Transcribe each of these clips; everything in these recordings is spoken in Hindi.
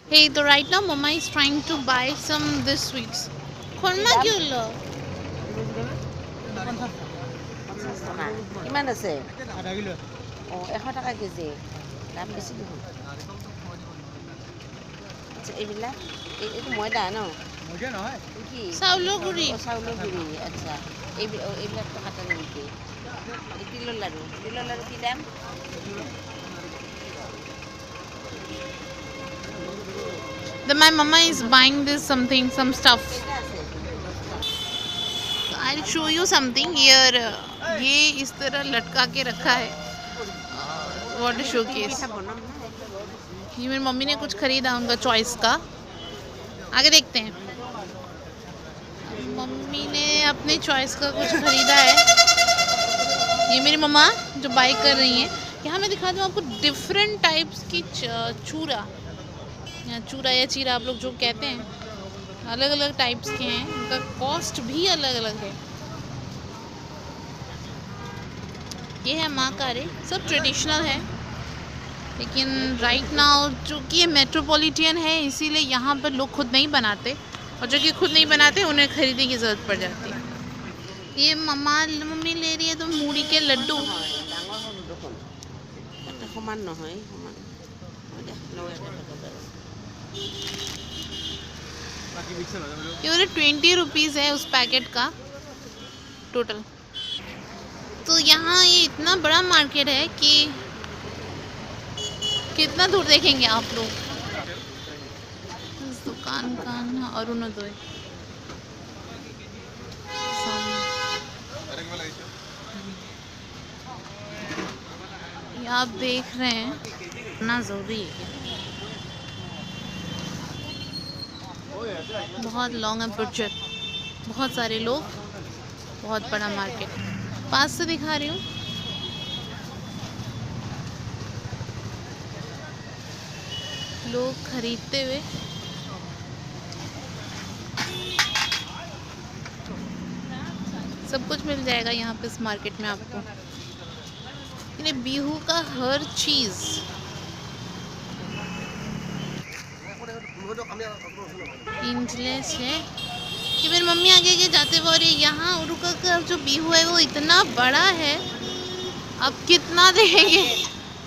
Hey, so right now Mama is trying to buy some this sweets. Khorma gyulo. কিমান আছে? আধা কিলো। অঁ 100 টকা কেজি, দাম বেছি দেখোন। আচ্ছা এইবিলাক এইটো ময়দা ন? ময়দা নহয় কি? চাউলৰ গুৰি। চাউলৰ গুৰি। আচ্ছা এইবিলাকতো কাটা নাই নেকি? তিলৰ লাড়ু কি দাম? Then my mama is buying this something, some stuff. I'll show you something here. ये इस तरह लटका के रखा है वाटर शोकेस। ये मेरी मम्मी ने कुछ खरीदा उनका चॉइस का। आगे देखते हैं। मम्मी ने अपने चॉइस का कुछ खरीदा है। ये मेरी मम्मा जो बाई कर रही हैं। यहाँ मैं दिखा दूँ आपको डिफरेंट टाइप्स की चूरा या चूरा या चीरा आप लोग जो कहते हैं, अलग अलग टाइप्स के हैं। उनका कॉस्ट भी अलग अलग है। ये है माँ कारे, सब ट्रेडिशनल है, लेकिन राइट नाउ चूँकि ये मेट्रोपॉलिटन है इसीलिए यहाँ पर लोग खुद नहीं बनाते, और जो कि खुद नहीं बनाते उन्हें खरीदने की ज़रूरत पड़ जाती है। ये मम्मी ले रही है तो मूढ़ी के लड्डू। ये 20 रुपीज़ है उस पैकेट का टोटल। तो यहाँ ये इतना बड़ा मार्केट है कि कितना दूर देखेंगे आप लोग। इस दुकान का ना अरुणोदय ये आप देख रहे हैं ना, ज़रूरी है। बहुत लॉन्ग है प्रोजेक्ट, बहुत सारे लोग, बहुत बड़ा मार्केट। पास से दिखा रही हूँ। लोग खरीदते हुए। सब कुछ मिल जाएगा यहाँ पे इस मार्केट में आपको। ये बिहू का हर चीज़। इंजलेस है कि मेरी मम्मी आगे आगे जाते हुए, और यहाँ उरुका का जो बिहू है वो इतना बड़ा है। अब कितना देंगे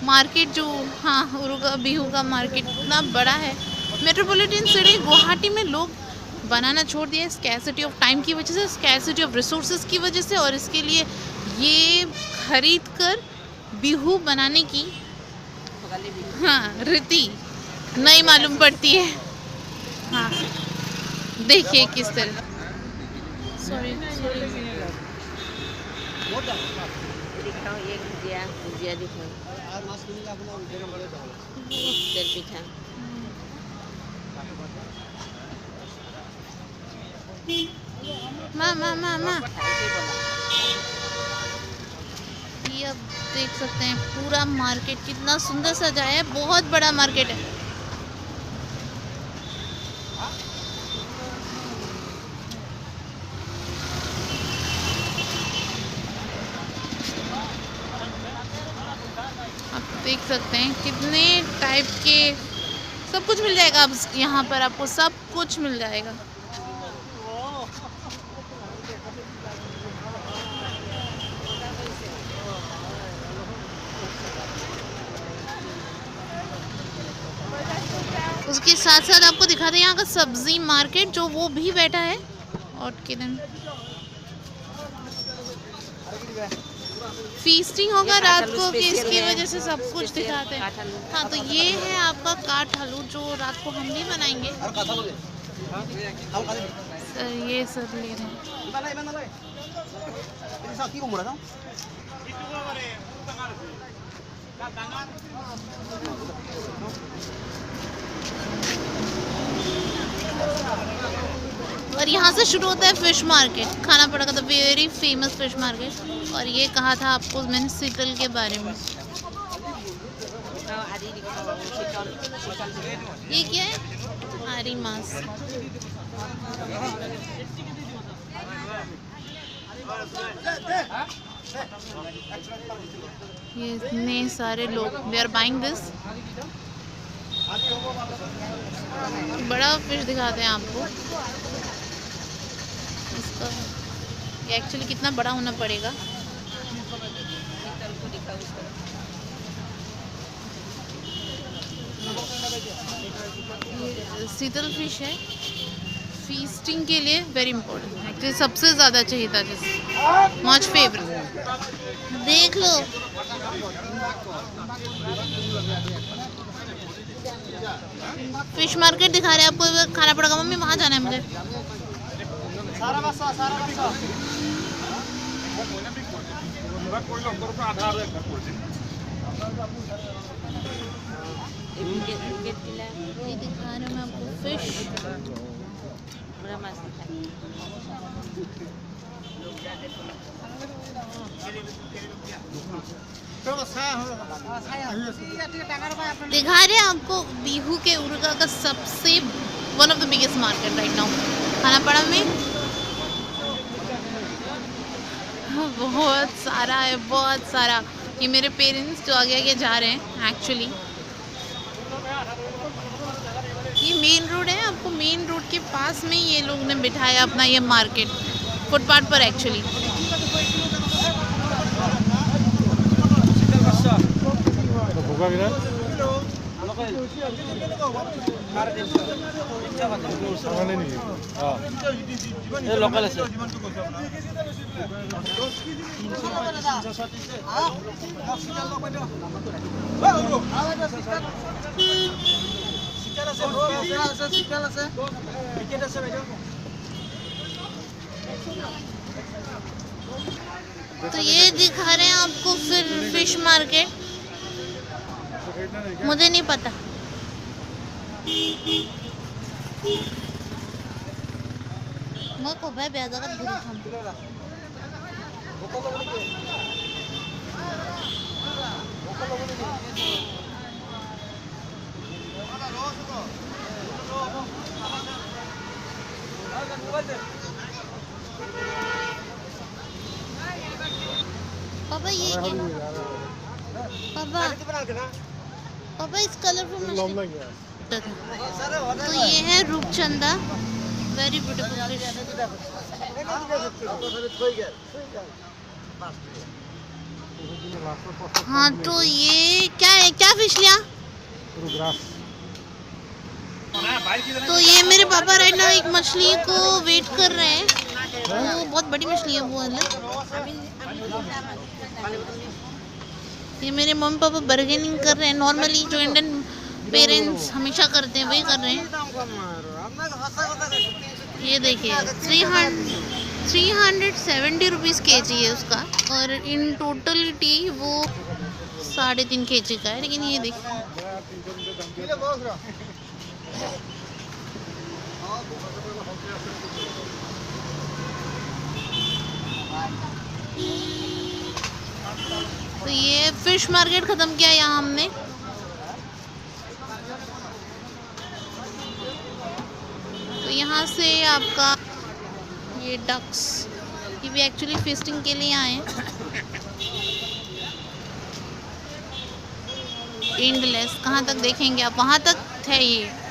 मार्केट जो, हाँ उरुका बिहू का मार्केट इतना बड़ा है। मेट्रोपॉलिटन सिटी गुवाहाटी में लोग बनाना छोड़ दिया स्कैसिटी ऑफ टाइम की वजह से, स्कैसिटी ऑफ रिसोर्सेज की वजह से, और इसके लिए ये खरीद कर बिहू बनाने की हाँ रीति नहीं मालूम पड़ती है। हाँ देखिए किस तरह। सॉरी माँ ये अब देख सकते हैं पूरा मार्केट कितना सुंदर सजाया है। बहुत बड़ा मार्केट है। आप देख सकते हैं कितने टाइप के सब कुछ मिल जाएगा। अब यहाँ पर आपको सब कुछ मिल जाएगा। उसके साथ साथ आपको दिखाते हैं यहाँ का सब्जी मार्केट, जो वो भी बैठा है। और किधर फीस्टिंग होगा रात को, कि इसकी वजह से सब कुछ दिखाते हैं। हाँ तो ये है आपका काठ आलू, जो रात को हम भी बनाएंगे। सर ये सब ले रहे हैं। और यहाँ से शुरू होता है फिश मार्केट, खानापाड़ा का, the very famous fish market. और ये कहा था आपको मैंने शीतल के बारे में। ये क्या है? आरी मांस। ये इतने सारे लोग, दे आर बाइंग दिस। बड़ा फिश दिखाते हैं आपको। इसका ये एक्चुअली कितना बड़ा होना पड़ेगा। ये शीतल फिश है, फीस्टिंग के लिए वेरी इंपॉर्टेंट, एक्चुअली सबसे ज़्यादा चाहिए था, जैसे मच फेवरेट। देख लो फिश मार्केट दिखा रहे हैं आपको, खाना पड़ेगा। मम्मी वहाँ जाना है मुझे। ये दिखा रहे हैं मैं आपको फिश। बड़ा माछ दिखा रहे हैं आपको बिहू के उर्गा का सबसे one of the biggest market right now Khanapara में। बहुत सारा है, बहुत सारा। ये मेरे पेरेंट्स जो आगे आगे जा रहे हैं एक्चुअली। ये मेन रोड है, आपको मेन रोड के पास में ये लोग ने बिठाया अपना ये मार्केट फुटपाथ पर एक्चुअली। লোকাল আছে तो ये दिखा रहे हैं आपको फिर फिश मार्केट। मुझे नहीं पता। मैं को भाई ब्याज का बुरी खाम। पापा ये क्या? पापा पापा इस कलरफुल मछली। तो ये है रूपचंदा, वेरी ब्यूटीफुल फिश। हाँ तो ये क्या है, क्या फिश लिया? तो ये मेरे पापा राइट नाउ एक मछली को वेट कर रहे हैं। वो बहुत बड़ी मछली है वो है। ये मेरे मम्मी पापा बार्गेनिंग कर रहे हैं, नॉर्मली जो इंडियन पेरेंट्स हमेशा करते हैं वही कर रहे हैं। ये देखिए 370 रुपीज़ kg है उसका, और इन टोटलिटी वो 3.5 kg का है। लेकिन ये देखिए तो ये फिश मार्केट ख़त्म किया यहाँ हमने। तो यहाँ से आपका ये डक्स, ये भी एक्चुअली फिस्टिंग के लिए आए हैं। एंडलेस कहाँ तक देखेंगे आप, वहाँ तक है ये।